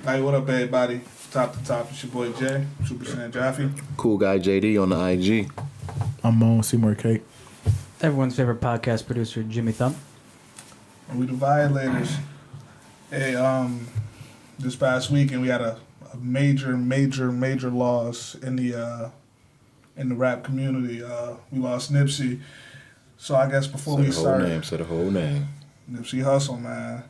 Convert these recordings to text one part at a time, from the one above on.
Hey, what up, everybody? Top to top, it's your boy Jay, Super Saiyan Jaffe. Cool guy JD on the IG. I'm Moan Seymour Cake. Everyone's favorite podcast producer, Jimmy Thump. And we the Violators. Hey, this past weekend we had a major loss in the rap community. We lost Nipsey. So I guess before we start, Say the whole name. Nipsey Hussle, man,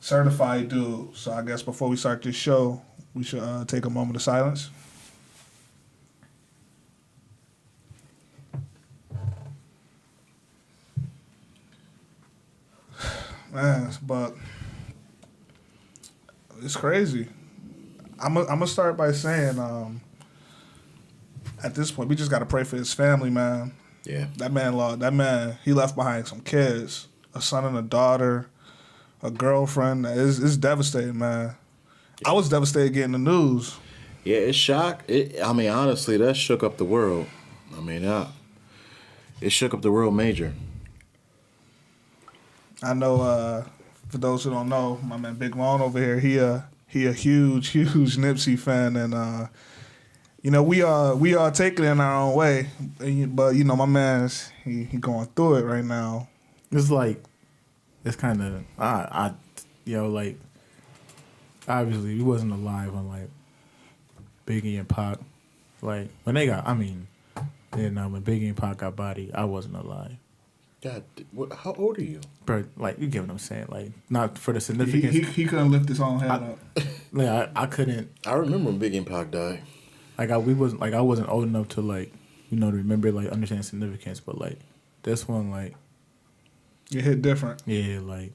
certified dude. So I guess before we start this show, we should take a moment of silence. Man, but it's crazy. I'm gonna start by saying, at this point, we just gotta pray for his family, man. Yeah. That man, he left behind some kids, a son and a daughter, a girlfriend. It's devastating, man. I was devastated getting the news. Yeah, it's shock. Honestly, that shook up the world. It shook up the world major. I know, for those who don't know, my man Big Lone over here, he a huge Nipsey fan, and we are taking it in our own way, but my man's he going through it right now. It's like, it's kind of like, obviously we wasn't alive when like Biggie and Pac, like when they got, when Biggie and Pac got bodied, I wasn't alive. God, how old are you? But like, you get what I'm saying? Like, not for the significance. He couldn't lift his own head up. Like, I couldn't. I remember when Biggie and Pac died. Like, I wasn't old enough to like, to remember, like, understand significance. But like, this one, like, it hit different. Yeah, like,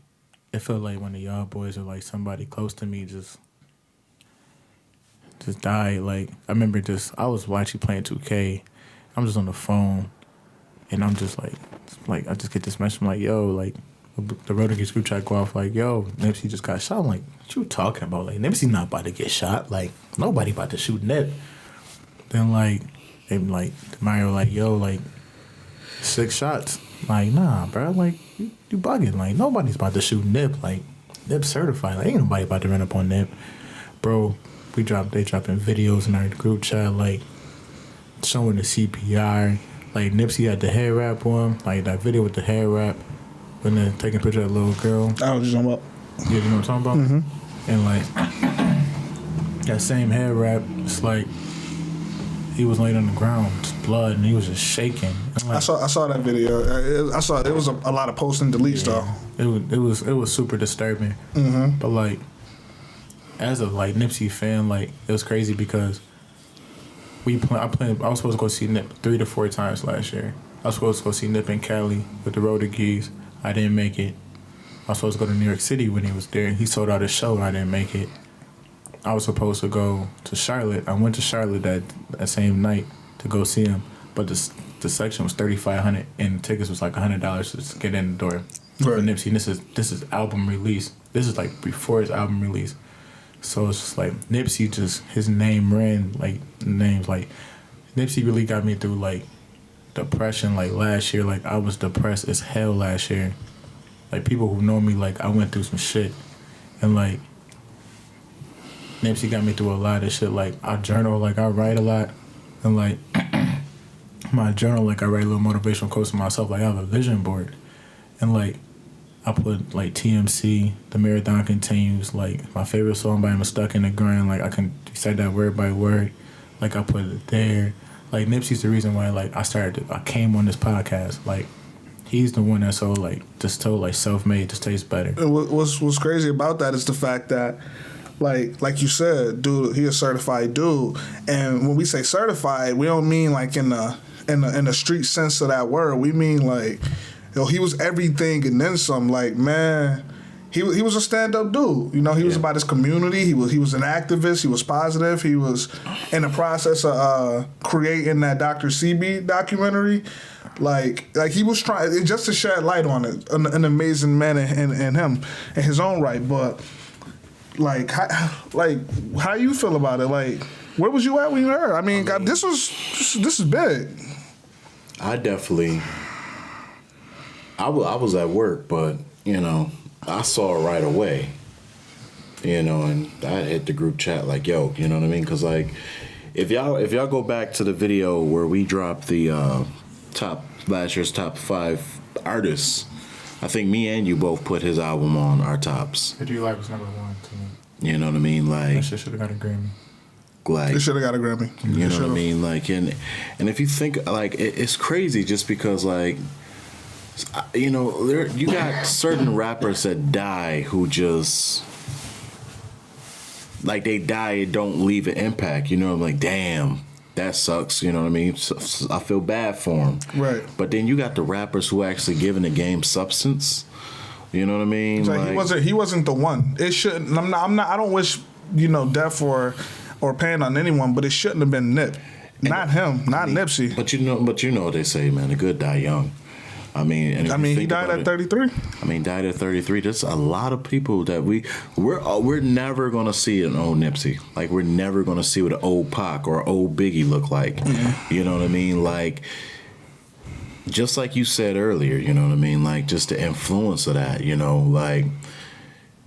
it felt like one of y'all boys or like somebody close to me just died. Like, I remember I was actually playing 2K. I'm just on the phone, and I'm just like I just get this message. I'm like, yo, like, the Rotary group chat go off like, yo, Nipsey just got shot. I'm like, what you talking about? Like, Nipsey not about to get shot. Like, nobody about to shoot Nip. Then like, they like Mario like, yo, like 6 shots. Like, nah, bro. Like, you bugging. Like, nobody's about to shoot Nip. Like, Nip certified. Like, ain't nobody about to run up on Nip, bro. They dropping videos in our group chat, like showing the CPR. Like, Nipsey had the hair wrap on, like that video with the hair wrap, and then taking a picture of that little girl. I was just talking about. Yeah, you know what I'm talking about? Mm-hmm. And like, that same hair wrap, it's like, he was laying on the ground, just blood, and he was just shaking. Like, I saw that video. I saw it was a lot of post and deletes though. It was super disturbing. Mm-hmm. But like, as a like Nipsey fan, like, it was crazy because I was supposed to go see Nip 3 to 4 times last year. I was supposed to go see Nip in Cali with the Road Geese. I didn't make it. I was supposed to go to New York City when he was there. He sold out his show and I didn't make it. I was supposed to go to Charlotte. I went to Charlotte that same night to go see him, but the section was $3,500 and the tickets was like $100 to get in the door. For Nipsey, this is album release. This is like before his album release. So it's just like Nipsey, just his name ran like names. Like, Nipsey really got me through like depression. Like, last year, like, I was depressed as hell last year. Like, people who know me, like, I went through some shit, and like Nipsey got me through a lot of shit. Like, I journal, like, I write a lot, and like my journal, like, I write little motivational quotes to myself. Like, I have a vision board, and like, I put like TMC, The Marathon Continues, like my favorite song by him is Stuck in the Grind. Like, I can recite that word by word. Like, I put it there. Like, Nipsey's the reason why like I came on this podcast. Like, he's the one that told like self-made just tastes better. And what's crazy about that is the fact that like you said, dude, he a certified dude. And when we say certified, we don't mean like in the street sense of that word. We mean like, he was everything and then some. Like, man, he was a stand-up dude. He was about his community. He was an activist. He was positive. He was in the process of creating that Dr. CB documentary. Like he was trying just to shed light on it. An amazing man in him in his own right. But like how you feel about it? Like, where was you at when you heard? I mean, God, this is big. I was at work, but I saw it right away. you know, and I hit the group chat like, yo, you know what I mean? Because like, if y'all go back to the video where we dropped the last year's top 5 artists, I think me and you both put his album on our tops. Did you like was number 1 to me? You know what I mean? Like, That shit should have got a Grammy. They should have got a Grammy. You know what I mean? Like, and if you think, like, it's crazy just because, like, you know, you got certain rappers that die who just, like, they die and don't leave an impact. You know, I'm like, damn, that sucks. You know what I mean? So I feel bad for them. Right. But then you got the rappers who actually giving the game substance. You know what I mean? Like, he wasn't the one. It shouldn't. I'm not. I don't wish, you know, death or pain on anyone, but it shouldn't have been Nip, not him, not Nipsey. But you know what they say, man. The good die young. I mean, he died at 33. Died at 33. There's a lot of people that we're never gonna see an old Nipsey. Like, we're never gonna see what an old Pac or old Biggie look like. Mm-hmm. You know what I mean? Like, just like you said earlier. You know what I mean? Like, just the influence of that. You know, like,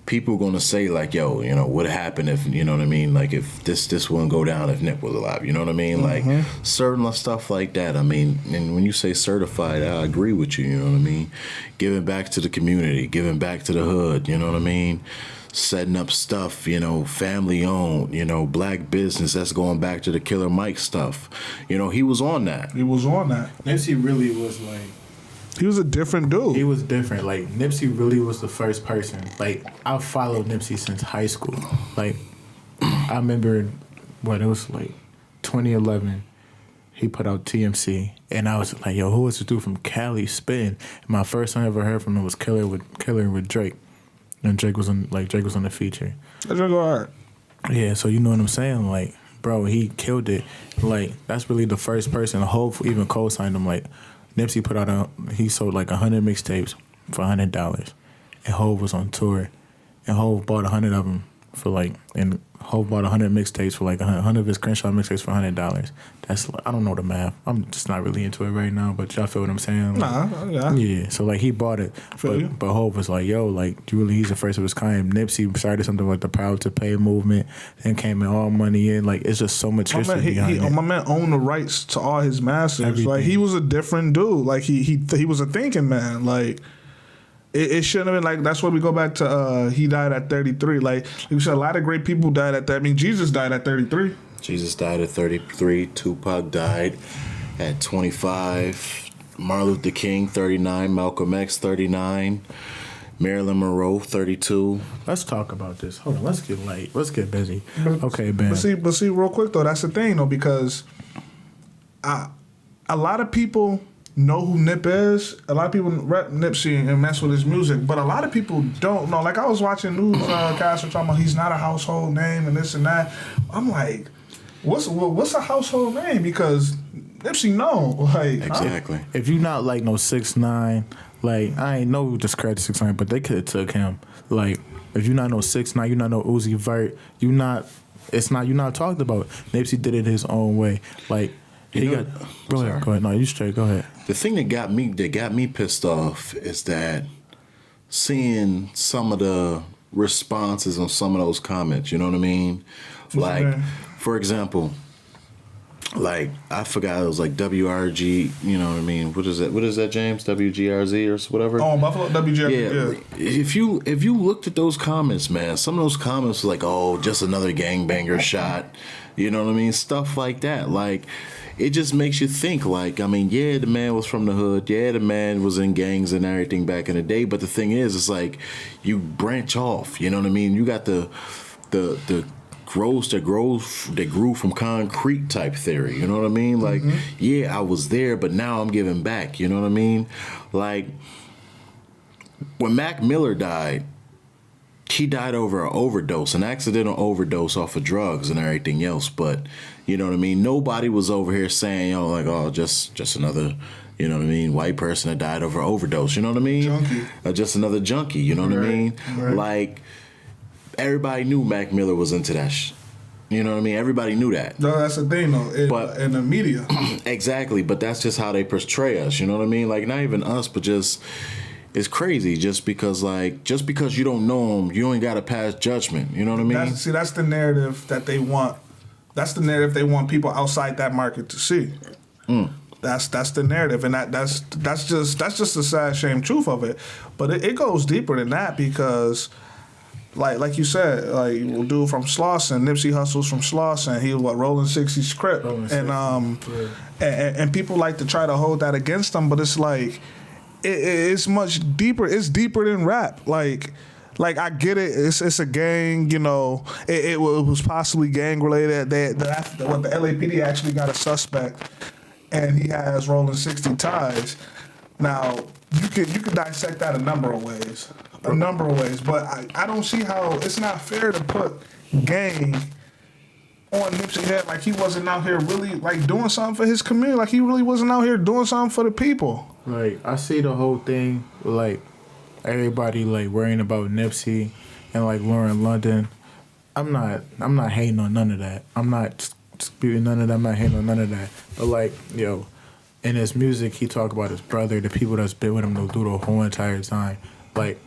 people gonna say like, yo, you know, what happened if, you know what I mean? Like, if this wouldn't go down if Nip was alive. You know what I mean? Mm-hmm. Like, certain stuff like that. I mean, and when you say certified, I agree with you. You know what I mean? Giving back to the community, giving back to the hood. You know what I mean? Setting up stuff, you know, family owned, you know, black business. That's going back to the Killer Mike stuff. You know, he was on that. Nipsey really was like, he was a different dude. he was different. Like, Nipsey really was the first person. Like, I've followed Nipsey since high school. Like, I remember it was like 2011. He put out TMC, and I was like, yo, who was the dude from Cali spitting? My first time I ever heard from him was Killer with Drake. And Drake was on the feature. That's go hard. Yeah, so you know what I'm saying? Like, bro, he killed it. Like, that's really the first person. Hov even co-signed him. Like, Nipsey he sold like 100 mixtapes for $100. And Hov was on tour. And Hov bought 100 of them for like, and Hov bought 100 mixtapes for like 100 of his Crenshaw mixtapes for $100. That's, I don't know the math. I'm just not really into it right now, but y'all feel what I'm saying? Like, yeah. So like, he bought it, but Hov was like, yo, like, he's the first of his kind. Nipsey started something like the Proud to Pay movement, then came in All Money In. Like, it's just so much history behind it. My man owned the rights to all his masters. Everything. Like, he was a different dude. Like, he was a thinking man. Like, it shouldn't have been like. That's why we go back to he died at 33. Like you said, a lot of great people died at that. I mean, Jesus died at 33. Jesus died at 33. Tupac died at 25. Martin Luther King 39. Malcolm X 39. Marilyn Monroe 32. Let's talk about this. Hold on. Let's get late. Let's get busy. Okay, Ben. But see, real quick though, that's the thing though, because a lot of people know who Nip is. A lot of people rep Nipsey and mess with his music, but a lot of people don't know. Like, I was watching news guys were talking about he's not a household name and this and that. I'm like, what's a household name? Because Nipsey know. Like, exactly. If you not like no 6ix9ine, like, I ain't no discredit 6ix9ine, but they could have took him. Like, if you not know 6ix9ine, you not know Uzi Vert, you not talked about. Nipsey did it his own way. Like, Go ahead. No, you straight. Go ahead. The thing that got me pissed off is that seeing some of the responses on some of those comments. You know what I mean? Like, for example, like, I forgot it was like WRG. You know what I mean? What is that, James? WGRZ or whatever? Oh, Buffalo WGRZ. Yeah. If you looked at those comments, man, some of those comments were like, oh, just another gangbanger shot. You know what I mean? Stuff like that. Like, it just makes you think, like, I mean, yeah, the man was from the hood. Yeah, the man was in gangs and everything back in the day. But the thing is, it's like, you branch off. You know what I mean? You got the growth that grew from concrete type theory. You know what I mean? Like, yeah, I was there, but now I'm giving back. You know what I mean? Like, when Mac Miller died, he died over an overdose, an accidental overdose off of drugs and everything else. But, you know what I mean? Nobody was over here saying, oh, like, oh, just another, you know what I mean, white person that died over overdose. You know what I mean? Junkie. Just another junkie. You know what I mean? Right. Like, everybody knew Mac Miller was into that You know what I mean? Everybody knew that. No, that's the thing, though. But in the media. Exactly. But that's just how they portray us. You know what I mean? Like, not even us, but just It's crazy just because you don't know them, you ain't got to pass judgment. You know what I mean? That's the narrative that they want. That's the narrative they want people outside that market to see. That's the narrative, and that's just the sad, shame truth of it. But it goes deeper than that because, like you said, like dude from Slauson, Nipsey Hussle's from Slauson. He was Rolling 60's Crip, and people like to try to hold that against him, but it's like. It's much deeper. It's deeper than rap. Like I get it. It's a gang. You know, it was possibly gang related. The LAPD actually got a suspect, and he has Rolling 60 ties. Now you could dissect that a number of ways. But I don't see how it's not fair to put gang on Nipsey head like he wasn't out here really like doing something for his community. Like he really wasn't out here doing something for the people. Like I see the whole thing like everybody like worrying about Nipsey and like Lauren London. I'm not hating on none of that. I'm not disputing none of that. I'm not hating on none of that. But like in his music, he talk about his brother, the people that's been with him through the whole entire time. Like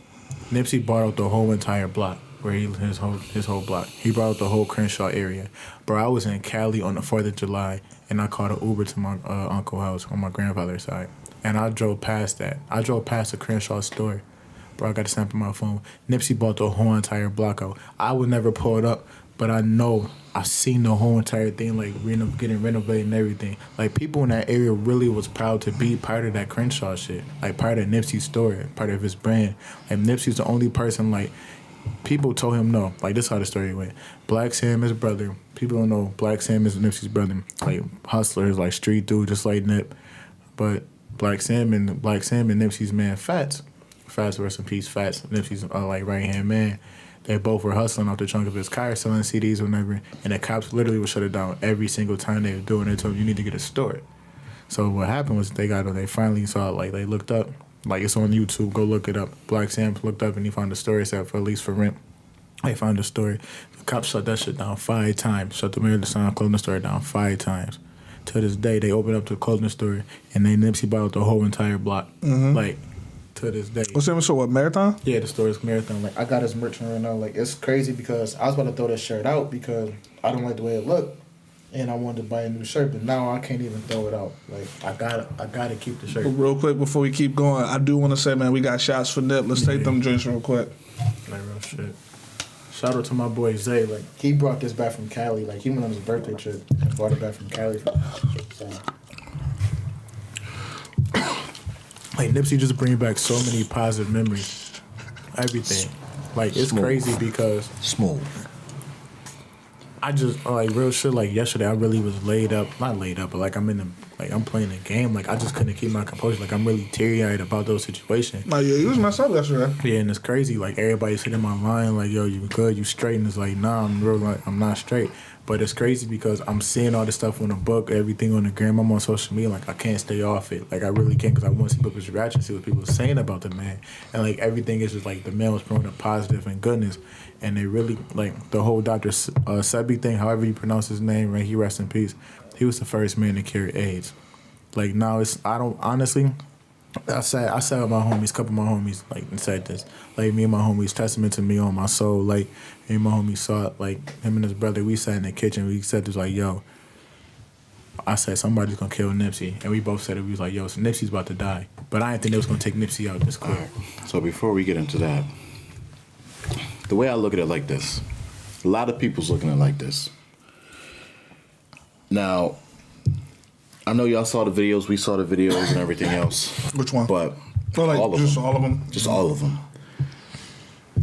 Nipsey bought out the whole entire block. Where his whole block. He brought out the whole Crenshaw area. Bro, I was in Cali on the 4th of July, and I caught an Uber to my uncle's house on my grandfather's side. And I drove past that. I drove past the Crenshaw store. Bro, I got to snap on my phone. Nipsey bought the whole entire block out. I would never pull it up, but I know I've seen the whole entire thing, like getting renovated and everything. Like, people in that area really was proud to be part of that Crenshaw shit. Like, part of Nipsey's story, part of his brand. And Nipsey's the only person, like, people told him no. Like, this is how the story went. Black Sam is brother. People don't know Black Sam is Nipsey's brother. Like, hustler is like street dude, just like Nip. But Black Sam and Nipsey's man Fats, rest in peace, Fats, Nipsey's like right-hand man. They both were hustling off the trunk of his car, selling CDs or whatever. And the cops literally would shut it down every single time they were doing it. They told him, you need to get a store. So what happened was they finally saw it. Like, they looked up. Like, it's on YouTube. Go look it up. Black Sam looked up and he found the story. Set for at least for rent. They found the story. The cops shut that shit down 5 times. Shut the mirror, the sign, closing the store down 5 times. To this day, they opened up the clothing store and they Nipsey bought out the whole entire block. Mm-hmm. Like, to this day. What's it? So what? Marathon? Yeah, the store is Marathon. Like, I got his merch right now. Like, it's crazy because I was about to throw that shirt out because I don't like the way it looked. And I wanted to buy a new shirt, but now I can't even throw it out. Like, I gotta keep the shirt. But real quick before we keep going, I do want to say, man, we got shots for Nip. Let's take them drinks real quick. Like, real shit. Shout out to my boy Zay. Like, he brought this back from Cali. Like, he went on his birthday trip and brought it back from Cali. So. Like, Nipsey just bring back so many positive memories. Everything. Like, it's crazy because smooth. I just, like, real shit, like, yesterday I really was not laid up, but, like, I'm playing a game. Like, I just couldn't keep my composure. Like, I'm really teary-eyed about those situations. Like, yeah, you was messed up yesterday. Yeah, and it's crazy. Like, everybody's sitting in my line, like, yo, you good, you straight? And it's like, nah, I'm not straight. But it's crazy because I'm seeing all this stuff on the book, everything on the gram. I'm on social media. Like, I can't stay off it. Like, I really can't because I want to see people's reaction, see what people are saying about the man. And, like, everything is just, like, the man was promoting positive and goodness. And they really, like, the whole Dr. Sebi thing, however you pronounce his name, right? He rest in peace. He was the first man to cure AIDS. Like, now I sat with my homies, a couple of my homies, like, and said this. Like, me and my homies, testament to me on my soul. Like, me and my homies saw it, like, him and his brother, we sat in the kitchen, we said this, like, yo, I said, somebody's gonna kill Nipsey. And we both said it, we was like, yo, so Nipsey's about to die. But I didn't think they was gonna take Nipsey out this quick. Right. So before we get into that, the way I look at it like this, a lot of people's looking at it like this. Now, I know y'all saw the videos, we saw the videos and everything else. Which one? But all of them. Just all of them.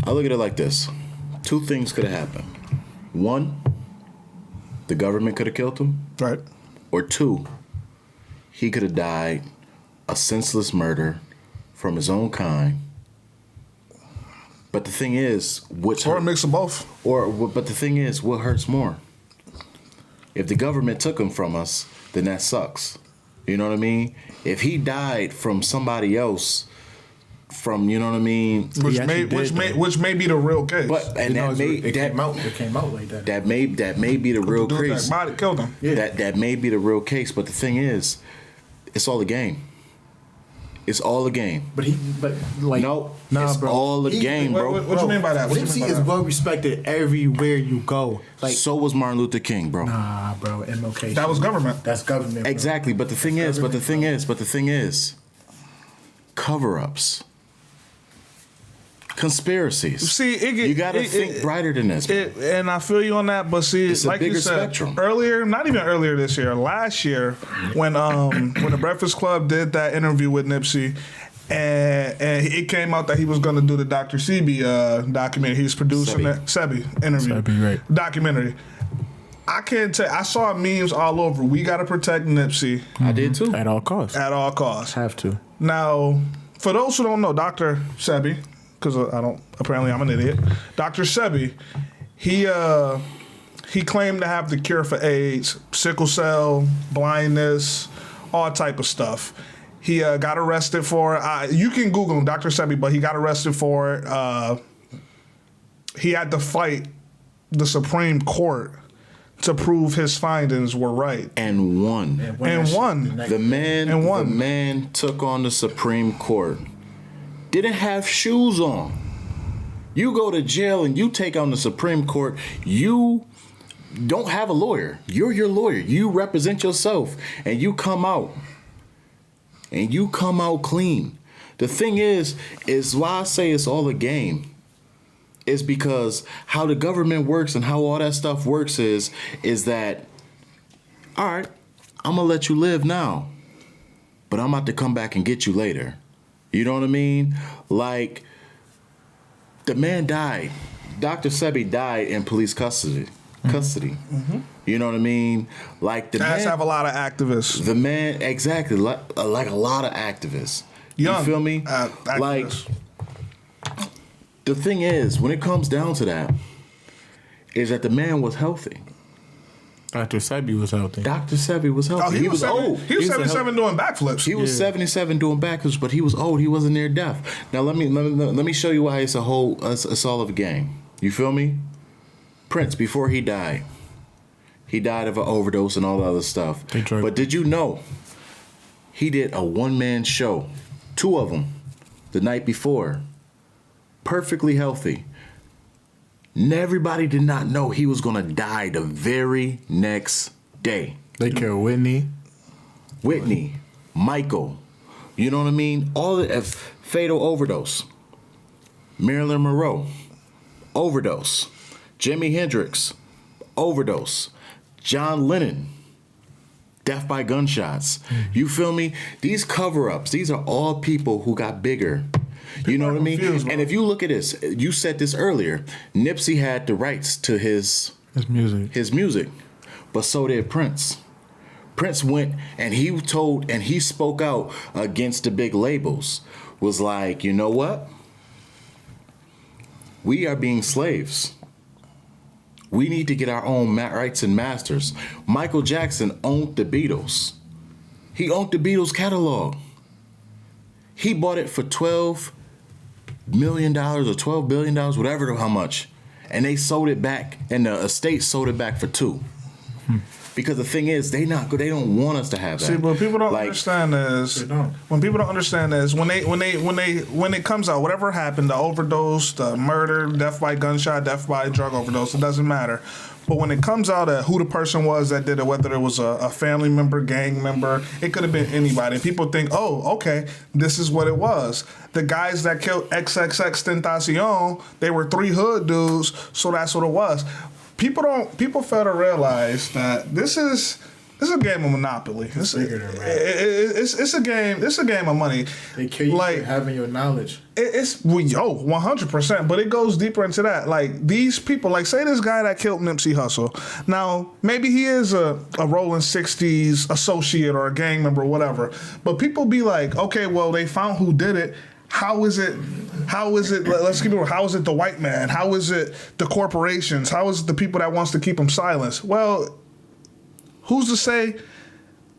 I look at it like this. 2 things could have happened. 1, the government could have killed him. Right. Or 2, he could have died a senseless murder from his own kind. But the thing is, or a mix of both. But the thing is, what hurts more? If the government took him from us, then that sucks. You know what I mean? If he died from somebody else, you know what I mean? Which may be the real case. But it came out like that. That may be the real case. That body killed him. Yeah. That may be the real case. But the thing is, it's all a game. It's all a game. But like No, nah, it's bro. all a game, bro. What you mean by that? What you mean Nipsey by is that? well respected everywhere you go. Like, So was Martin Luther King, bro. nah, bro. MLK. That was government. That's government. Bro. Exactly, but the thing is, cover-ups, conspiracies. See, you gotta think brighter than this. Bro. And I feel you on that, but see, It's a like you bigger said spectrum. earlier, not even earlier this year, last year, when the Breakfast Club did that interview with Nipsey, and it came out that he was going to do the Dr. Sebi documentary. He was producing Sebi. that Sebi interview, Sebi, right. documentary. I can't tell. I saw memes all over. We got to protect Nipsey I did too. At all costs. at all costs. Have to. Now, for those who don't know, Dr. Sebi, because I don't. Apparently, I'm an idiot. Dr. Sebi, he claimed to have the cure for AIDS, sickle cell, blindness, all type of stuff. He got arrested for it. You can Google him, Dr. Sebi, but he got arrested for it. He had to fight the Supreme Court to prove his findings were right. And won. And won. The man took on the Supreme Court. Didn't have shoes on. You go to jail and you take on the Supreme Court. You don't have a lawyer. You're your lawyer. You represent yourself, and you come out. And you come out clean. The thing is why I say it's all a game. Is because how the government works and how all that stuff works is that, all right, I'm gonna let you live now, but I'm about to come back and get you later. You know what I mean? Like, the man died. Dr. Sebi died in police custody. Mm-hmm. You know what I mean? Like, the That's man have a lot of activists. the man, exactly, like a lot of activists. Young you feel me? activists. Like, the thing is, when it comes down to that, is that the man was healthy. Dr. Sebi was healthy. Dr. Sebi was healthy. Oh, he was old. He was 77 doing backflips. He was 77 doing backflips, but he was old. He wasn't near death. Now let me show you why it's all of a game. You feel me? Prince, before he died of an overdose and all the other stuff. But did you know he did a one-man show, 2 of them, the night before, perfectly healthy. Everybody did not know he was gonna die the very next day. They killed Whitney, Michael, you know what I mean? All the fatal overdose. Marilyn Monroe, overdose. Jimi Hendrix, overdose. John Lennon, death by gunshots. You feel me? These cover-ups, these are all people who got bigger. You know what I mean? And if you look at this, you said this earlier, Nipsey had the rights to his music, but so did Prince. Prince went and he spoke out against the big labels. Was like, you know what? We are being slaves. We need to get our own rights and masters. Michael Jackson owned the Beatles. He owned the Beatles catalog. He bought it for $12 million or $12 billion, whatever, how much. And they sold it back, and the estate sold it back for $2. Because the thing is, they don't want us to have that. See, but people don't understand is when people don't understand is when it comes out, whatever happened, the overdose, the murder, death by gunshot, death by drug overdose, it doesn't matter. But when it comes out who the person was that did it, whether it was a family member, gang member, it could have been anybody. People think, oh, okay, this is what it was. The guys that killed XXX Tentacion, they were 3 hood dudes, so that's what it was. People fail to realize that this is a game of Monopoly. It's bigger than rap. It's a game. It's a game of money. They kill you for having your knowledge. It's 100%. But it goes deeper into that. Like, these people, like, say this guy that killed Nipsey Hussle. Now, maybe he is a Rolling 60s associate or a gang member or whatever. But people be like, okay, well, they found who did it. How is it? Let's keep it real. How is it the white man? How is it the corporations? How is it the people that wants to keep them silent? Well, who's to say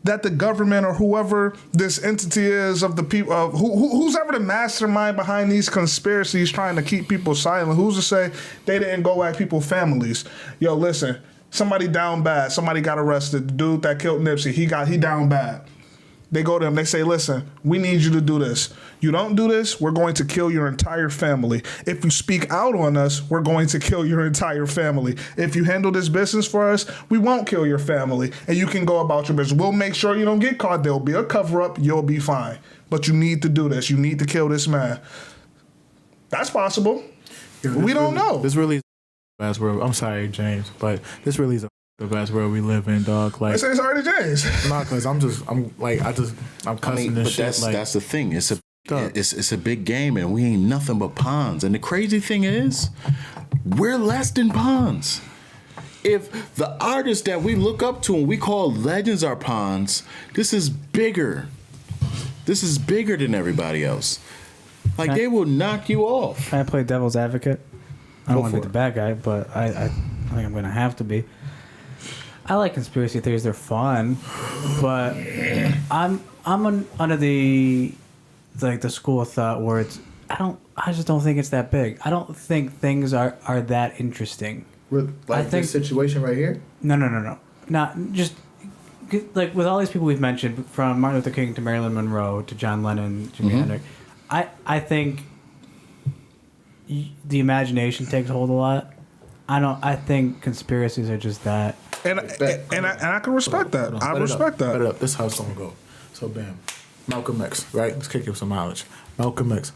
that the government or whoever this entity is of the people, who's ever the mastermind behind these conspiracies trying to keep people silent? Who's to say they didn't go at people's families? Yo, listen, somebody down bad. Somebody got arrested. The dude that killed Nipsey, he down bad. They go to him. They say, listen, we need you to do this. You don't do this, we're going to kill your entire family. If you speak out on us, we're going to kill your entire family. If you handle this business for us, we won't kill your family. And you can go about your business. We'll make sure you don't get caught. There'll be a cover-up. You'll be fine. But you need to do this. You need to kill this man. That's possible. We don't know. This really is the best world. I'm sorry, James, but this really is the best world we live in, dog. Like, I say sorry to James. not because I'm cussing this shit. That's the thing. It's a big game, and we ain't nothing but pawns. And the crazy thing is, we're less than pawns. If the artists that we look up to and we call legends are pawns, this is bigger. This is bigger than everybody else. Like, they will knock you off. Can I play devil's advocate? I don't want to be the bad guy, but I think I'm going to have to be. I like conspiracy theories; they're fun, but I'm under the school of thought where I just don't think it's that big. I don't think things are that interesting. Like I think, this situation right here? No. Not just like with all these people we've mentioned, from Martin Luther King to Marilyn Monroe to John Lennon, Jimi Hendrix. I think the imagination takes hold a lot. I think conspiracies are just that. And I can respect that. I respect that. Put it up. This is how it's gonna go. So bam, Malcolm X, right? Let's kick him some mileage. Malcolm X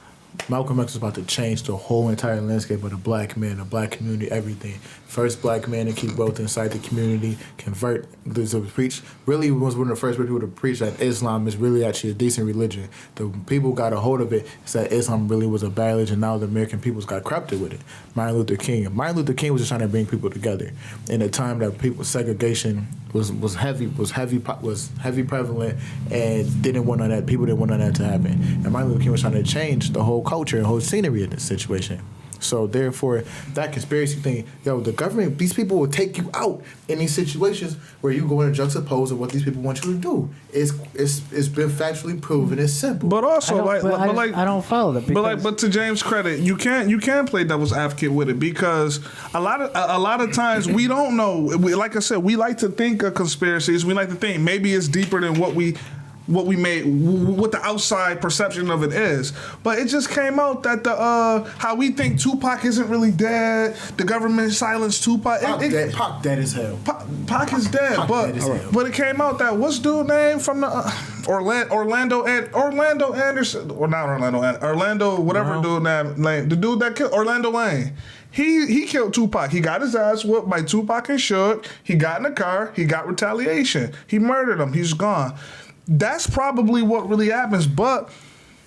is about to change the whole entire landscape of the black man, the black community, everything. First black man to keep both inside the community, convert, to preach. Really was one of the first people to preach that Islam is really actually a decent religion. The people got a hold of it, said Islam really was a bad religion. Now the American people's got corrupted with it. Martin Luther King was just trying to bring people together in a time that people segregation was heavy prevalent, and didn't want none of that. People didn't want none of that to happen. And Martin Luther King was trying to change the whole culture and whole scenery in this situation. So therefore, that conspiracy thing, the government, these people will take you out in these situations where you go in and juxtapose of what these people want you to do. It's been factually proven. It's simple. But also, I don't follow that. But to James' credit, you can play devil's advocate with it, because a lot of times we don't know. Like I said, we like to think of conspiracies. We like to think maybe it's deeper than what the outside perception of it is. But it just came out that how we think Tupac isn't really dead. The government silenced Tupac. Pac dead as hell. Pac is dead. But it came out that what's dude's name from the Orlando Anderson, or not Orlando whatever dude name, the dude that killed Orlando Lane. He killed Tupac. He got his ass whooped by Tupac and Suge. He got in the car. He got retaliation. He murdered him. He's gone. That's probably what really happens. But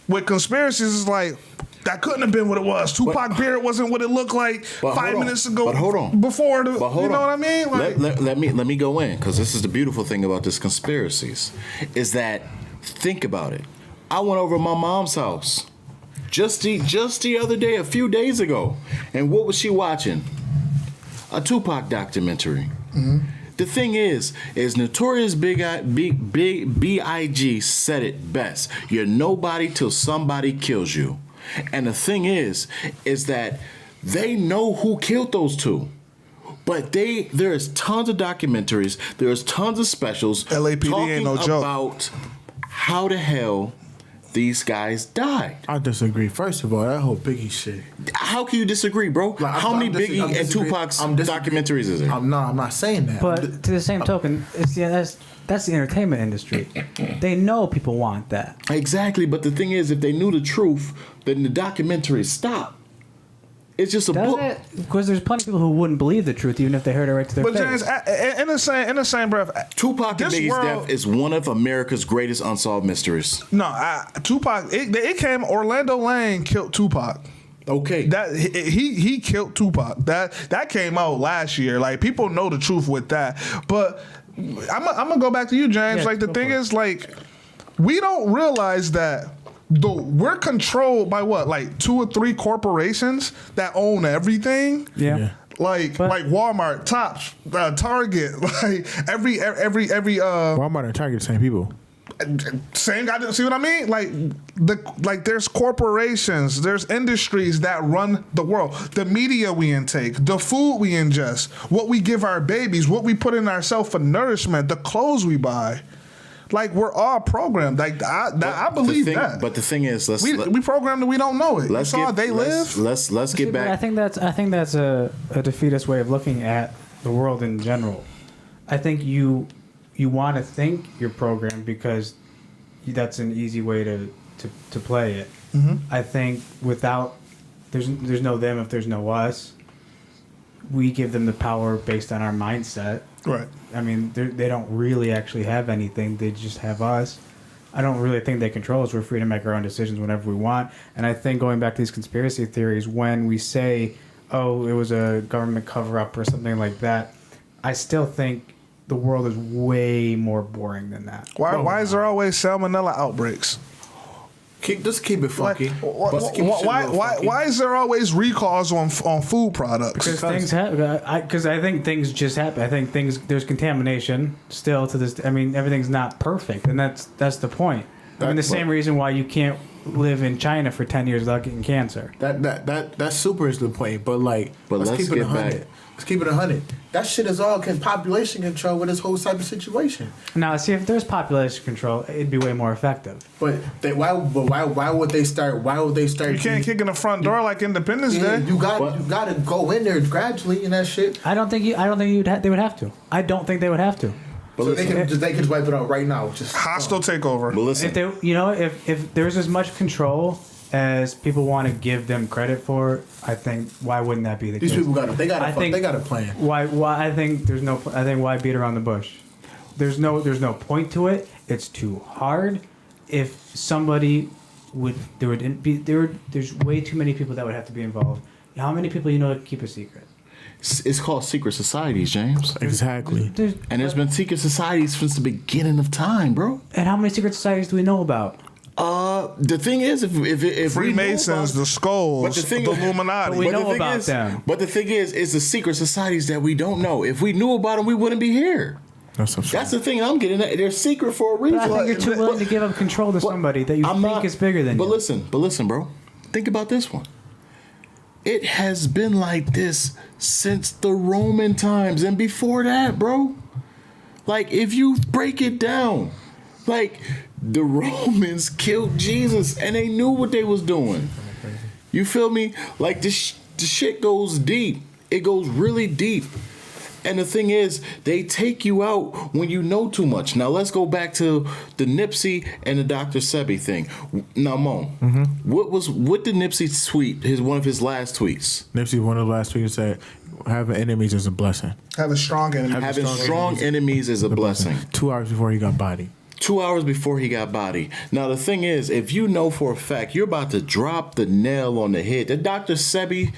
with conspiracies, it's like, that couldn't have been what it was. Tupac beard wasn't what it looked like 5 minutes ago. But hold on. Before the, you know what I mean? Like, let me go in, because this is the beautiful thing about this conspiracies, is that, think about it. I went over to my mom's house just the other day, a few days ago, and what was she watching? A Tupac documentary. Mm-hmm. The thing is Notorious B.I.G. said it best. You're nobody till somebody kills you. And the thing is that they know who killed those two. But there's tons of documentaries, there's tons of specials LAPD talking ain't no joke about how the hell these guys died. I disagree. First of all, that whole Biggie shit. How can you disagree, bro? How many Biggie and Tupac's documentaries is there? I'm not saying that. But to the same token, that's the entertainment industry. They know people want that. Exactly, but the thing is, if they knew the truth, then the documentaries stop. It's just a book. Because there's plenty of people who wouldn't believe the truth even if they heard it right to their face. But James, in the same breath, Tupac and Biggie's death is one of America's greatest unsolved mysteries. No, Tupac. It came. Orlando Lane killed Tupac. Okay, that he killed Tupac. That came out last year. Like, people know the truth with that. But I'm gonna go back to you, James. Yeah, like, the thing is, like, we don't realize that. We're controlled by what, like 2 or 3 corporations that own everything. Yeah. Like Walmart, Tops, Target, like every Walmart and Target, same people. Same guy. See what I mean? Like there's corporations, there's industries that run the world. The media we intake, the food we ingest, what we give our babies, what we put in ourselves for nourishment, the clothes we buy. Like we're all programmed. Like I believe that. But the thing is, we programmed and we don't know it. Let's live. Let's get back. I think that's a defeatist way of looking at the world in general. I think you want to think you're programmed because that's an easy way to play it. Mm-hmm. I think without there's no them if there's no us. We give them the power based on our mindset. Right. I mean, they don't really actually have anything. They just have us. I don't really think they control us. We're free to make our own decisions whenever we want. And I think going back to these conspiracy theories, when we say, oh, it was a government cover-up or something like that, I still think the world is way more boring than that. Why is there always salmonella outbreaks? Just keep it funky. Why is there always recalls on food products? Because things happen. Because I think things just happen. I think there's contamination still to this. I mean, everything's not perfect, and that's the point. I mean, the same reason why you can't live in China for 10 years without getting cancer. That super is the point. But let's keep it 100. Let's keep it 100. That shit is all population control with this whole type of situation. Now, see, if there's population control, it'd be way more effective. But why would they start? Why would they start? You can't kick in the front door like Independence Day. You got to go in there gradually and that shit. I don't think they would have to. I don't think they would have to. But so they can just wipe it out right now. Just hostile takeover. But listen, if there's as much control as people want to give them credit for, I think why wouldn't that be the case? These people got a plan. Why I think why beat around the bush? There's no point to it. It's too hard. If somebody there's way too many people that would have to be involved. How many people keep a secret? it's called secret societies, James. Exactly. And there's been secret societies since the beginning of time, bro. And how many secret societies do we know about? The thing is, if Freemasons, the Skulls, the Illuminati. But we know about them. But the thing is the secret societies that we don't know. If we knew about them, we wouldn't be here. That's the thing I'm getting at. They're secret for a reason. But I think you're too willing to give up control to somebody that you think is bigger than you. But listen, bro. Think about this one. It has been like this since the Roman times and before that, bro. Like, if you break it down, like, the Romans killed Jesus and they knew what they was doing. You feel me? Like, the shit goes deep. It goes really deep. And the thing is, they take you out when you know too much. Now, let's go back to the Nipsey and the Dr. Sebi thing. Now, Mo, what did Nipsey tweet, one of his last tweets? Nipsey, one of the last tweets said, having enemies is a blessing. Having strong enemies. Having strong enemies is a blessing. 2 hours before he got bodied. 2 hours before he got bodied. Now, the thing is, if you know for a fact, you're about to drop the nail on the head. Dr. Sebi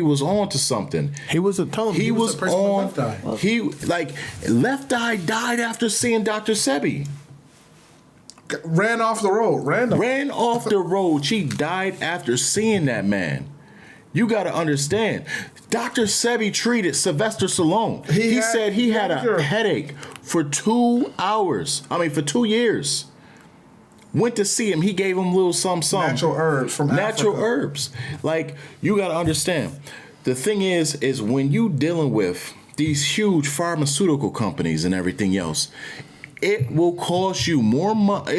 was on to something. He was on. Left Eye died after seeing Dr. Sebi. Ran off the road. Ran off the road. She died after seeing that man. You got to understand. Dr. Sebi treated Sylvester Stallone. He said he had a headache for 2 hours. For 2 years. Went to see him. He gave him a little something. Natural herbs from Natural Africa. herbs. Like, you got to understand. The thing is when you dealing with these huge pharmaceutical companies and everything else, it will cost you more money.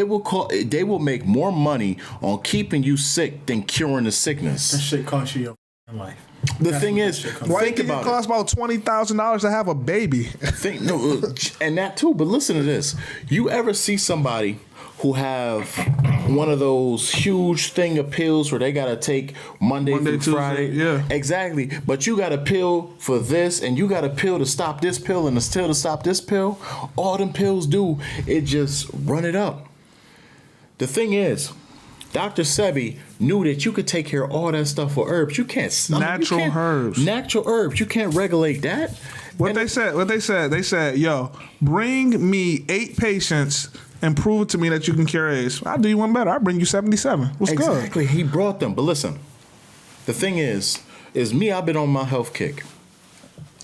They will make more money on keeping you sick than curing the sickness. That shit costs you your life. The thing is, why think about it costs about $20,000 to have a baby? And that too. But listen to this. You ever see somebody who have one of those huge thing of pills where they gotta take Monday through Friday? Yeah, exactly. But you got a pill for this, and you got a pill to stop this pill, and a pill to stop this pill. All them pills do, it just run it up. The thing is, Dr. Sebi knew that you could take care of all that stuff with herbs. You can't herbs. Natural herbs. You can't regulate that. What they said, yo, bring me 8 patients and prove it to me that you can cure AIDS. I'll do you one better. I'll bring you 77. What's good? Exactly. He brought them. But listen, the thing is me, I've been on my health kick.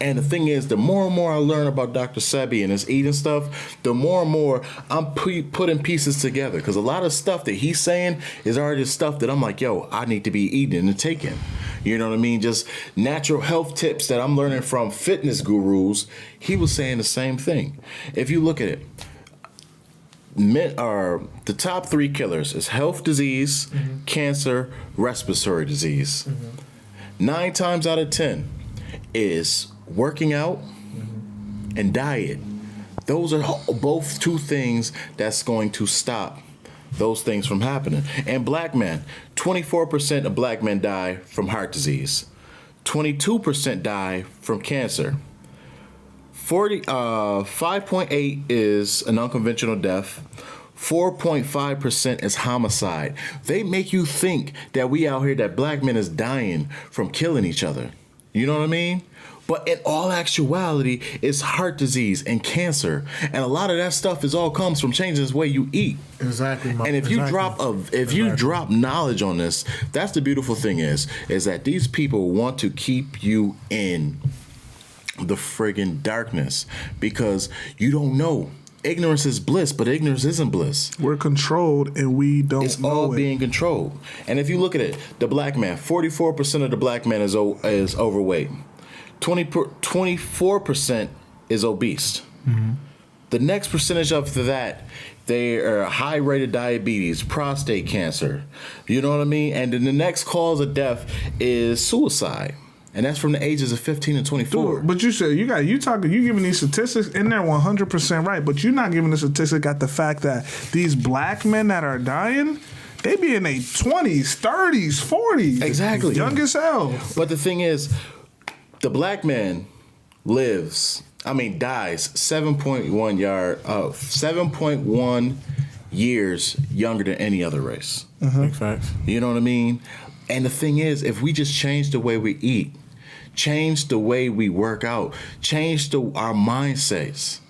And the thing is, the more and more I learn about Dr. Sebi and his eating stuff, the more and more I'm putting pieces together. Because a lot of stuff that he's saying is already stuff that I'm like, yo, I need to be eating and taking. You know what I mean? Just natural health tips that I'm learning from fitness gurus. He was saying the same thing. If you look at it, the top 3 killers is health disease, cancer, respiratory disease. 9 times out of 10 is working out and diet. Those are both 2 things that's going to stop those things from happening. And black men, 24% of black men die from heart disease. 22% die from cancer. 5.8 is an unconventional death. 4.5% is homicide. They make you think that we out here, that black men is dying from killing each other. You know what I mean? But in all actuality, it's heart disease and cancer, and a lot of that stuff all comes from changing the way you eat. Exactly. And if you drop knowledge on this, that's the beautiful thing is that these people want to keep you in the friggin' darkness because you don't know. Ignorance is bliss, but ignorance isn't bliss. We're controlled and we don't it's know all it. being controlled. And if you look at it, the black man, 44% of the black man is overweight. 24% is obese. The next percentage after that, they are high rate of diabetes, prostate cancer. You know what I mean? And then the next cause of death is suicide. And that's from the ages of 15 and 24. Dude, but you said you giving these statistics and they're 100% right, but you're not giving the statistic at the fact that these black men that are dying, they be in their 20s, 30s, 40s. Exactly. Young as hell. But the thing is, the black man dies 7.1 years younger than any other race. Big facts. You know what I mean? And the thing is, if we just change the way we eat, change the way we work out, change our mind states,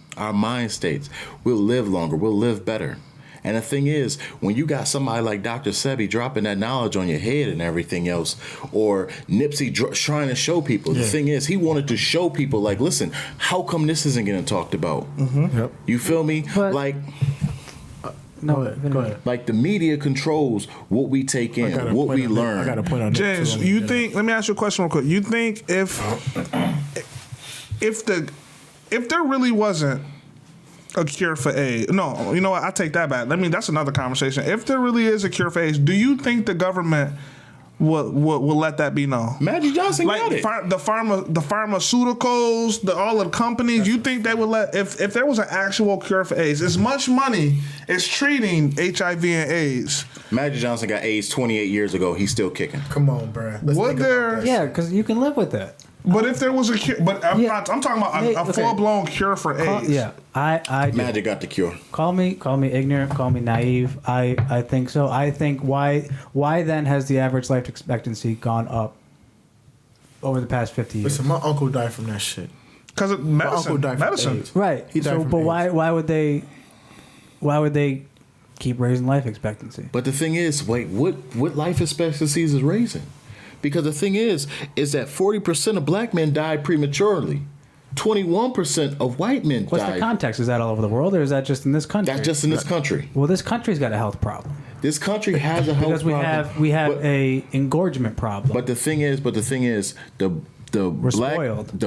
we'll live longer, we'll live better. And the thing is, when you got somebody like Dr. Sebi dropping that knowledge on your head and everything else, or Nipsey trying to show people, the thing is, he wanted to show people, like, listen, how come this isn't getting talked about? Yep. You feel me? But- Go ahead. Like the media controls what we take in, what we learn. I got a point on that. James, you think? Let me ask you a question real quick. You think if there really wasn't a cure for AIDS? No, you know what? I take that back. That's another conversation. If there really is a cure for AIDS, do you think the government will let that be known? Magic Johnson got it. The pharmaceuticals, all the companies. You think they would let if there was an actual cure for AIDS? As much money as treating HIV and AIDS. Magic Johnson got AIDS 28 years ago. He's still kicking. Come on, bruh. Would there? Yeah, because you can live with it. But if there was a cure, I'm talking about a full blown cure for AIDS. I do. Magic got the cure. Call me ignorant, call me naive. I think so. I think why then has the average life expectancy gone up over the past 50 years? Listen, my uncle died from that shit. Because My uncle died from medicine. AIDS. Right. He died So, from but AIDS. why would they keep raising life expectancy? But the thing is, wait, what life expectancies is raising? Because the thing is that 40% of black men died prematurely. 21% of white men What's died. the context? Is that all over the world, or is that just in this country? That's just in this country. Well, this country's got a health problem This country has a health because we have but, a engorgement problem. But the thing is, the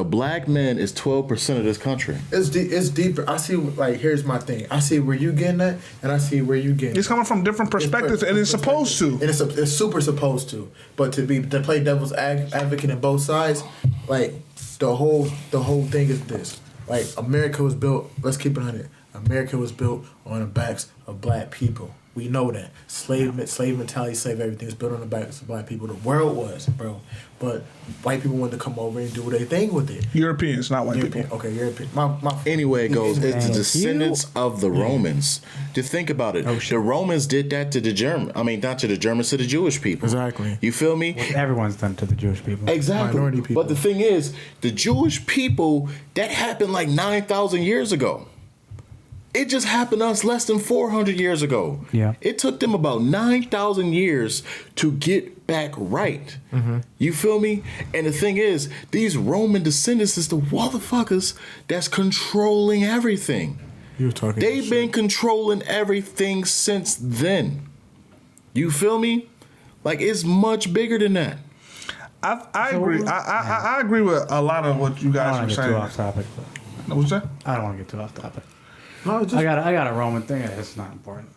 black man is 12% of this country. It's deeper. I see. Like, here's my thing. I see where you getting at, and I see where you getting. It's coming from different perspectives, and it's supposed to. And it's super supposed to. But to play devil's advocate in both sides, like the whole thing is this. Like, America was built. Let's keep it 100. America was built on the backs of black people. We know that. Slave mentality, slave everything was built on the backs of black people. The world was, bro. But white people wanted to come over and do their thing with it. Europeans, not white people. Okay, European. Anyway, it goes. It's the descendants of the Yeah. Romans. Just think about it. The Romans did that to the German. I mean, not to the Germans, to the Jewish people. Exactly. You feel me? Everyone's done to the Jewish people. Exactly. Minority people. But the thing is, the Jewish people, that happened like 9,000 years ago. It just happened to us less than 400 years ago. Yeah. It took them about 9,000 years to get back right. You feel me? And the thing is, these Roman descendants is the motherfuckers that's controlling everything. You were talking. They've been controlling everything since then. You feel me? Like, it's much bigger than that. I agree. I agree with a lot of what you I guys don't were want to get too saying. off topic. But What's that? I don't want to get too off topic. No, just I got a Roman thing. It's not important.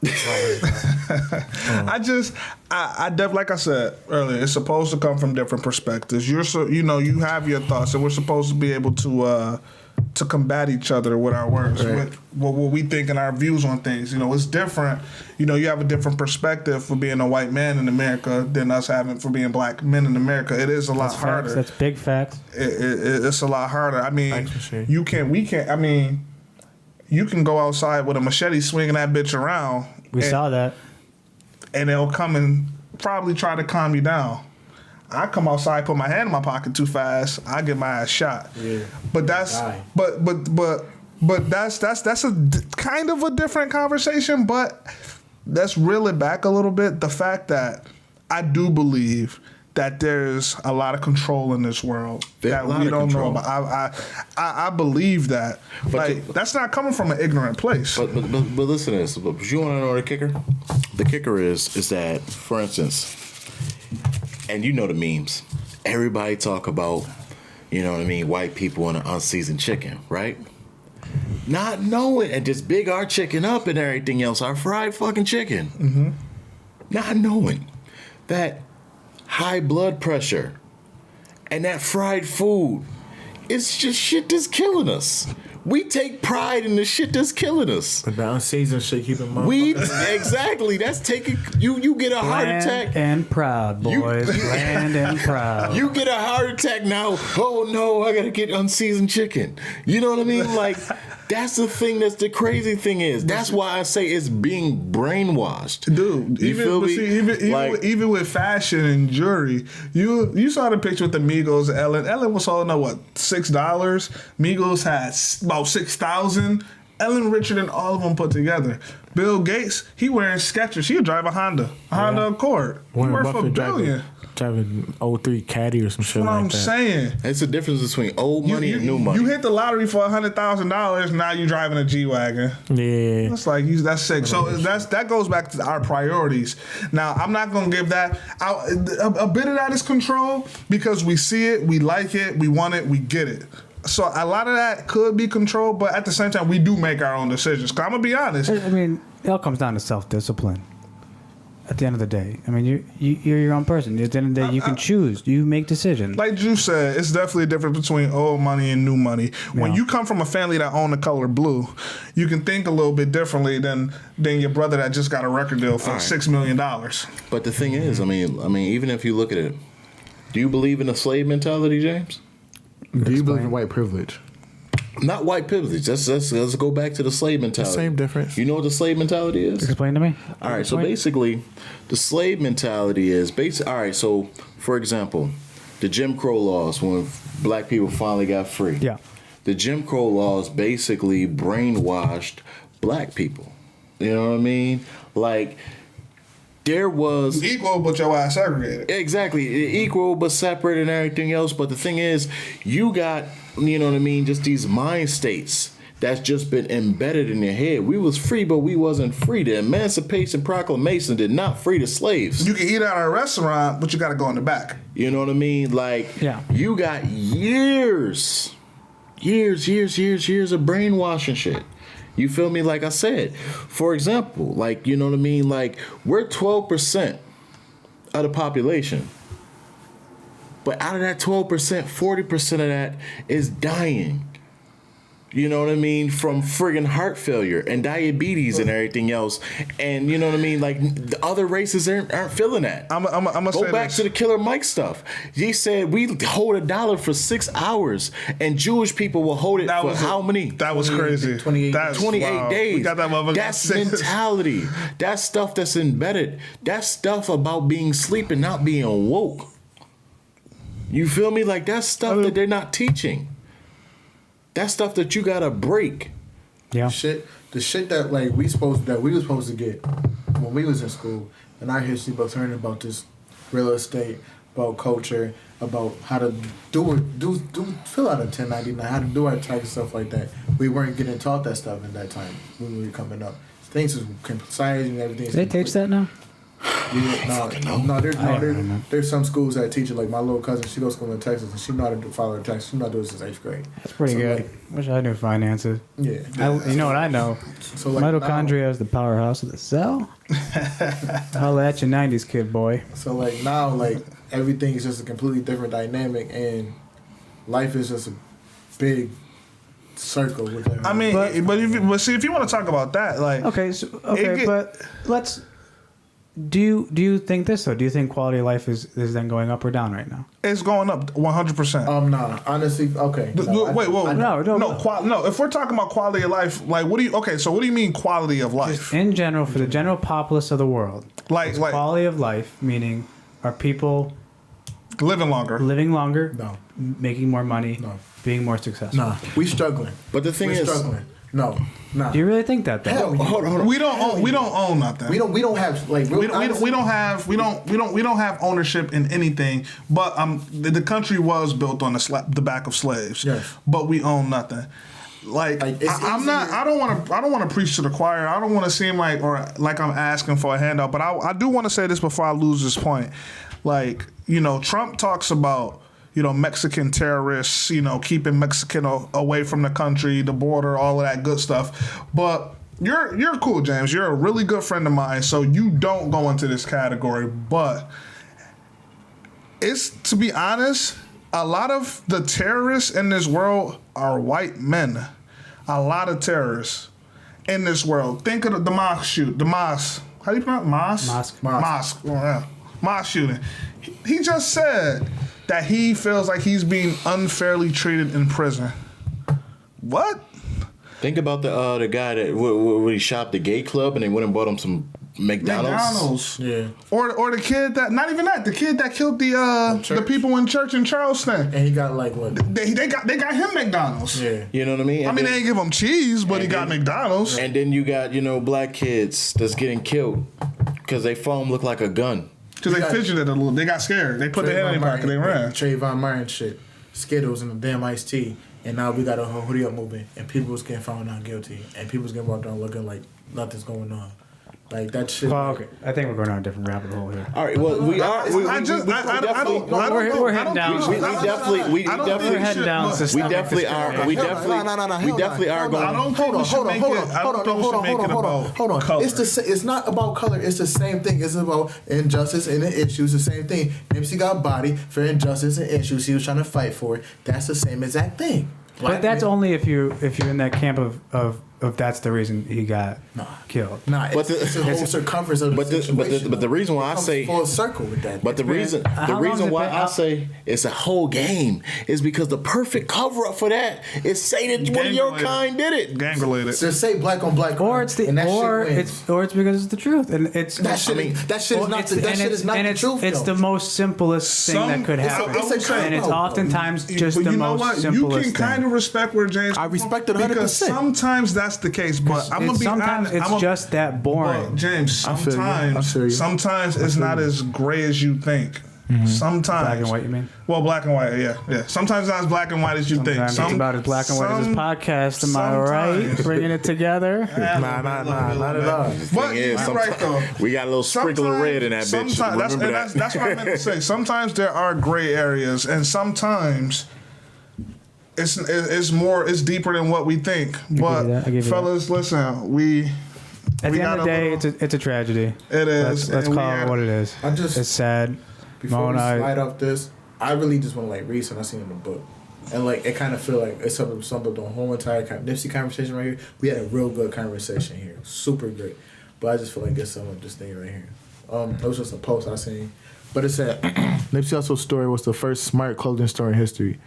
I definitely, like I said earlier, it's supposed to come from different perspectives. You have your thoughts, and we're supposed to be able to combat each other with our words, with what we think and our views on things. It's different. You have a different perspective for being a white man in America than us having for being black men in America. It is a lot harder. That's big facts. It's a lot harder. I mean, Thanks for sharing. you can go outside with a machete swinging that bitch around. We saw that. And they'll come and probably try to calm you down. I come outside, put my hand in my pocket too fast, I get my ass shot. Yeah. But that's that's a kind of a different conversation. But let's reel it back a little bit. The fact that I do believe that there's a lot of control in this world that we don't know about. I believe that. Like, that's not coming from an ignorant place. But listen to this. But you want to know the kicker? The kicker is that, for instance, and you know the memes. Everybody talk about, white people and an unseasoned chicken, right? Not knowing, and just big our chicken up and everything else, our fried fucking chicken. Mm-hmm. Not knowing that high blood pressure and that fried food, it's just shit that's killing us. We take pride in the shit that's killing us. But the unseasoned shit, keep in mind. Exactly. That's taking you get a heart attack. And proud, boys. Bland and proud. You get a heart attack now. Oh no, I gotta get unseasoned chicken. You know what I mean? Like, that's the thing. That's the crazy thing is. That's why I say it's being brainwashed, dude. Even with fashion and jewelry, you saw the picture with the Migos. Ellen was holding up what, $6. Migos had about 6,000. Ellen richer than all of them put together. Bill Gates, he wearing Skechers. He'll drive a Honda Accord. Warren Worth Buffett $1 billion. Driving 03 Caddy or some shit That's what like I'm that. saying. it's the difference between old money and new money. You hit the lottery for $100,000. Now you driving a G-Wagon. Yeah. That's that's sick. So that goes back to our priorities. Now, I'm not gonna give that out. A bit of that is control because we see it, we like it, we want it, we get it. So a lot of that could be control, but at the same time, we do make our own decisions. 'Cause I'm gonna be honest. I mean, it all comes down to self-discipline. At the end of the day, I mean, you're your own person. At the end of the day, you can choose. You make decisions. Like you said, it's definitely a difference between old money and new money. When you come from a family that own the color blue, you can think a little bit differently than your brother that just got a record deal for $6 million. But the thing is, I mean, even if you look at it, do you believe in the slave mentality, James? Do you believe in white privilege? Not white privilege. Let's go back to the slave mentality. Same difference. You know what the slave mentality is? Explain to me. All right, so basically, the slave mentality is all right, so for example, the Jim Crow laws, when black people finally got free. Yeah. The Jim Crow laws basically brainwashed black people. You know what I mean? Like, there was Equal, but your ass segregated. exactly equal but separate and everything else. But the thing is, you got, you know what I mean, just these mind states that's just been embedded in your head. We was free, but we wasn't free. The Emancipation Proclamation did not free the slaves. You can eat out at a restaurant, but you got to go in the back. You know what I mean? Like, Yeah. you got years of brainwashing shit. You feel me? Like I said, for example, like, you know what I mean? Like, we're 12% of the population. But out of that 12%, 40% of that is dying. You know what I mean? From friggin' heart failure and diabetes and everything else. And you know what I mean? Like, the other races aren't feeling that. I'm gonna Go say back this. to the Killer Mike stuff. He said we hold $1 for 6 hours, and Jewish people will hold it for how many? That was crazy. 28 That's 28 wild. days. We got that motherfucker. That's mentality. That's stuff that's embedded. That's stuff about being asleep and not being woke. You feel me? Like, that's stuff that they're not teaching. That's stuff that you gotta break. Yeah. The the shit that like we was supposed to get when we was in school, and our history books learning about this real estate, about culture, about how to fill out a 1099, how to do our tax and stuff like that. We weren't getting taught that stuff in that time when we were coming up. Things was concise and everything. Do they teach that now? Yeah, there's some schools that teach it. Like my little cousin, she goes to school in Texas, and she know how to file her taxes. She know how to do it since 8th grade. That's pretty So, good. like, Wish I knew finances. yeah. You know what I know? So like Mitochondria is the powerhouse of the cell. Holla at your 90s kid, boy. So like now, like everything is just a completely different dynamic, and life is just a big circle with that. I mean, but see, if you want to talk about that, like, But let's. Do you think this though? Do you think quality of life is then going up or down right now? it's going up 100%. Nah, honestly, okay. No. If we're talking about quality of life, like, what do you mean quality of life? In general, for the general populace of the world, Like quality of life, meaning are people living longer. No. making more money, No. being more successful? Nah, we struggling. But the thing We're is, struggling. No, nah. Do you really think that? Though? Hell yeah. hold on. We don't own nothing. We don't have like We don't have ownership in anything. But the country was built on the back of slaves. Yes. But we own nothing. Like it's I'm not. I don't want to preach to the choir. I don't want to seem like I'm asking for a handout. But I do want to say this before I lose this point. Like, Trump talks about, Mexican terrorists, keeping Mexican away from the country, the border, all of that good stuff. But you're cool, James. You're a really good friend of mine, so you don't go into this category. But to be honest, a lot of the terrorists in this world are white men. A lot of terrorists in this world. Think of the mosque shoot. The mosque. How do you pronounce it? Mosque. Oh, yeah. Mosque shooting. He just said that he feels like he's being unfairly treated in prison. What? think about the guy that when he shopped the gay club and they went and bought him some McDonald's. Yeah. Or the kid that, not even that, the kid that killed the people in church in Charleston. And he got like what? They got him McDonald's. Yeah. You know what I mean? They didn't give him cheese, but he got McDonald's. And then you got, black kids that's getting killed because they phone look like a gun. Because they fidgeted a little. They got scared. They put their head in their pocket. They ran. Trayvon Martin shit. Skittles and the damn iced tea. And now we got a whole hoodie up movement. And people was getting found not guilty. And people was getting walked around looking like nothing's going on. Like that shit. Well, okay. I think we're going down a different rabbit hole here. All right. Well, we are. We're heading down. We definitely are. We definitely are going. I don't think we should make it about color. It's not about color. It's the same thing. It's about injustice and the issues. The same thing. Nipsey got bodied for injustice and issues he was trying to fight for. That's the same exact thing. But that's only if you're in that camp of that's the reason he got killed. Nah, it's the whole circumference of the situation. But the reason why I say full circle with that. But the reason why I say it's a whole game is because the perfect cover up for that is say that one of your kind did it. Gang related. Just say black on black. Or it's because it's the truth, and it's that shit is not the truth. It's the most simplest thing that could happen, and it's oftentimes just the most simplest thing. You can kind of respect where James. I respect it 100%. Because sometimes that's the case, but I'm gonna be sometimes honest. It's just that boring. But James, sometimes it's not as gray as you think. Mm-hmm. Sometimes black and white, you mean? Well, black and white, yeah. Sometimes not as black and white as you think. Sometimes it's about as black and white as this podcast. Am I right? Bringing it together. Nah, not at all. But you're right though. We got a little sprinkle of red in that bitch. That's what I meant to say. Sometimes there are gray areas, and sometimes it's deeper than what we think. But fellas, listen, at the end of the day, it's a tragedy. It is. Let's call it what it is. It's sad. Before we slide off this, I really just want to read something I seen in the book, and it kind of feel like it's something the whole entire Nipsey conversation right here. We had a real good conversation here, super great. But I just feel like it's some of this thing right here. It was just a post I seen, but it said Nipsey Hussle's story was the first smart clothing store in history.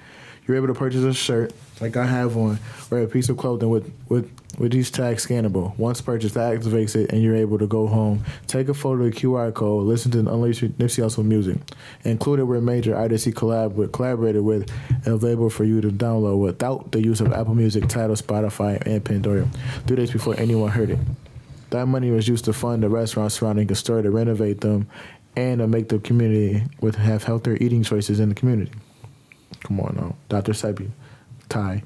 you're able to purchase a shirt like I have on, or a piece of clothing with these tags scannable. Once purchased, that activates it, and you're able to go home, take a photo of the QR code, listen to Unleash Nipsey Hussle music. Included were major artists he collaborated with, and available for you to download without the use of Apple Music, Tidal, Spotify, and Pandora. 3 days before anyone heard it. That money was used to fund the restaurants surrounding the store, to renovate them, and to make the community have healthier eating choices in the community. Come on now, Dr. Sebi, Ty.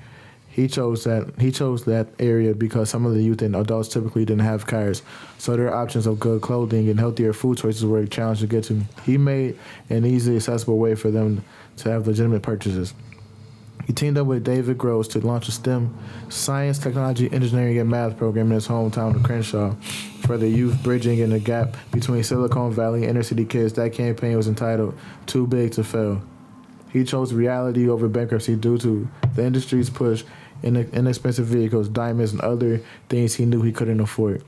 He chose that area because some of the youth and adults typically didn't have cars, so their options of good clothing and healthier food choices were a challenge to get to. He made an easily accessible way for them to have legitimate purchases. He teamed up with David Gross to launch a STEM, science, technology, engineering, and math program in his hometown of Crenshaw for the youth, bridging in the gap between Silicon Valley and inner city kids. That campaign was entitled Too Big to Fail. He chose reality over bankruptcy due to the industry's push in inexpensive vehicles, diamonds, and other things he knew he couldn't afford.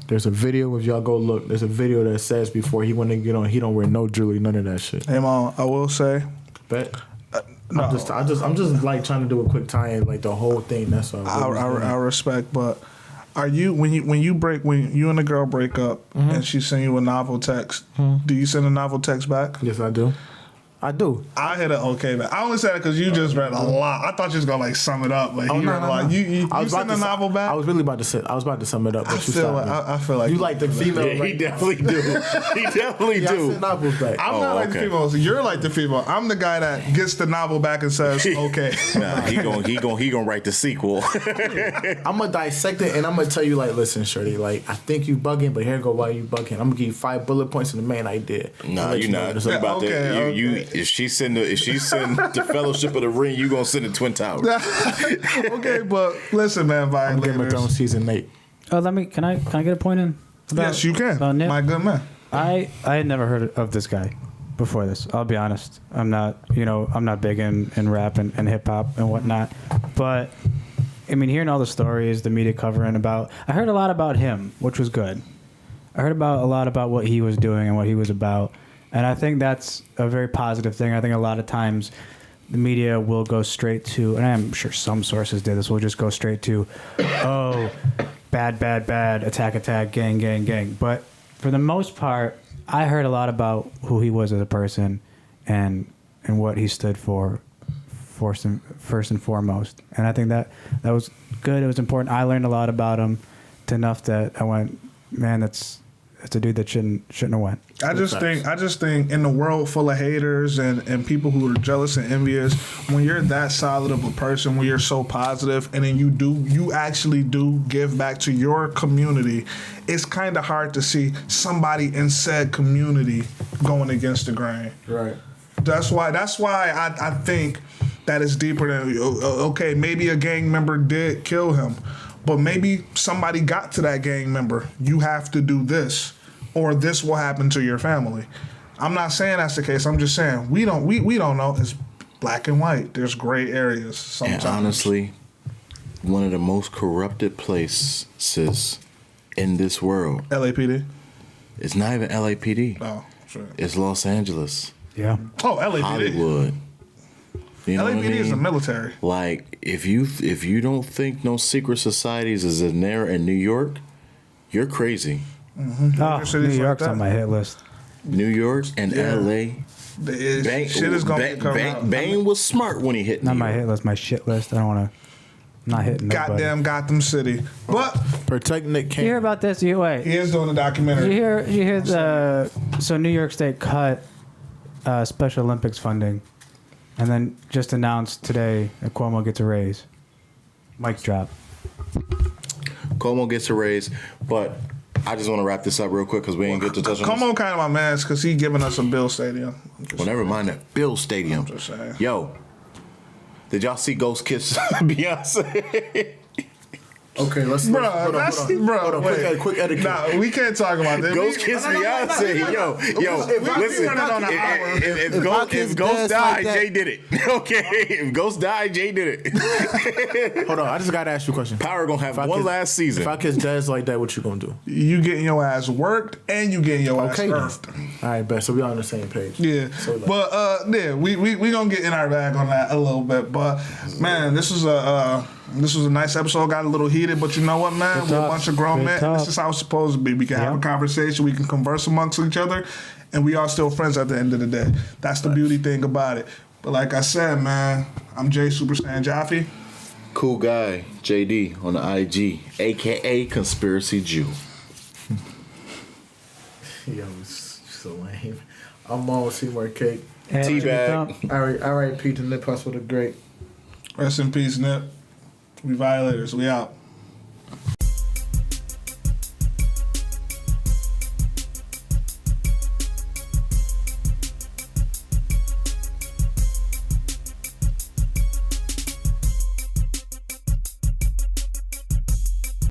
There's a video, if y'all go look, there's a video that says before he went to get on, he don't wear no jewelry, none of that shit. Hey, Mom, I will say. Bet. No. I'm just like trying to do a quick tie-in, like the whole thing. That's all. I respect, but are you when you and the girl break up and she send you a novel text? Do you send a novel text back? Yes, I do. I hit it okay, man. I only said it because you just read a lot. I thought you was gonna like sum it up. Like you sent a novel back. I was about to sum it up, but I feel like you like the female. Yeah, he definitely do. He definitely do. I sent novels back. I'm not like the female. You're like the female. I'm the guy that gets the novel back and says, "Okay." Nah, he gonna write the sequel. I'm gonna dissect it and I'm gonna tell you, like, listen, shorty, like, I think you bugging, but here go why you bugging. I'm gonna give you 5 bullet points in the main idea. Nah, you're not. It's about that. You if she send the Fellowship of the Ring, you gonna send the Twin Towers. Okay, but listen, man, Violators. Game of Thrones season 8. Oh, can I get a point in? Yes, you can. My good man. I had never heard of this guy before this. I'll be honest. I'm not big in rap and hip hop and whatnot. But I mean, hearing all the stories, the media covering I heard a lot about him, which was good. I heard a lot about what he was doing and what he was about. And I think that's a very positive thing. I think a lot of times the media will go straight to, and I'm sure some sources did this, will just go straight to, oh, bad, attack, gang. But for the most part, I heard a lot about who he was as a person and what he stood for first and foremost. And I think that was good. It was important. I learned a lot about him to enough that I went, man, that's a dude that shouldn't have went. I just think in the world full of haters and people who are jealous and envious, when you're that solid of a person, when you're so positive, and then you actually do give back to your community, it's kind of hard to see somebody in said community going against the grain. Right. That's why I think that it's deeper than, okay, maybe a gang member did kill him, but maybe somebody got to that gang member. You have to do this, or this will happen to your family. I'm not saying that's the case. I'm just saying we don't know. It's black and white. There's gray areas sometimes. And honestly, one of the most corrupted places in this world. LAPD. It's not even LAPD. Oh, sure. It's Los Angeles. Yeah. Oh, LAPD. Hollywood. You know LAPD what I mean? is the military. Like, if you don't think no secret societies is in there in New York, you're crazy. Mm-hmm. Oh, New York's on my hit list. New York and LA. Shit is gonna be covered up. Bane was smart when he hit Not New my York. hit list, my shit list. I don't want to. I'm not hitting nobody. Goddamn Gotham City. But Protect Nick You Cannon. hear about this? Wait. he is doing a documentary. You hear so New York State cut Special Olympics funding, and then just announced today that Cuomo gets a raise. Mic drop. Cuomo gets a raise, but I just want to wrap this up real quick because we ain't get to touch on Come this. on, kind of my man, because he giving us a Bill Stadium. Well, never mind that. Bill Stadium. Just saying. Yo, did y'all see Ghost kiss Beyonce? Okay, let's Bro, hold on, hold on. wait. Quick etiquette. Nah, we can't talk about that. Ghost kiss Beyonce. Yo, listen. If Ghost died, Jay did it. Okay, if Ghost died, Jay did it. Hold on, I just gotta ask you a question. Power gonna have one last season. If I kiss dads like that, what you gonna do? You getting your ass worked and you getting your ass Okay, then. earthed. All right, bet. So we on the same page. Yeah, So, like, but yeah, we gonna get in our bag on that a little bit. But man, this was a nice episode. Got a little heated, but you know what, man? We're a bunch of grown men. This is how it's supposed to be. We can have a conversation. We can converse amongst each other, and we are still friends at the end of the day. That's the beauty thing about it. But like I said, man, I'm Jay Super Saiyan Jaffe. Cool guy, JD on the IG, aka Conspiracy Jew. Yo, it's so lame. I'm on Seymour Cake. Teabag. R.I.P. to Nip Hussle the Great. Rest in peace, Nip. We Violators. We out.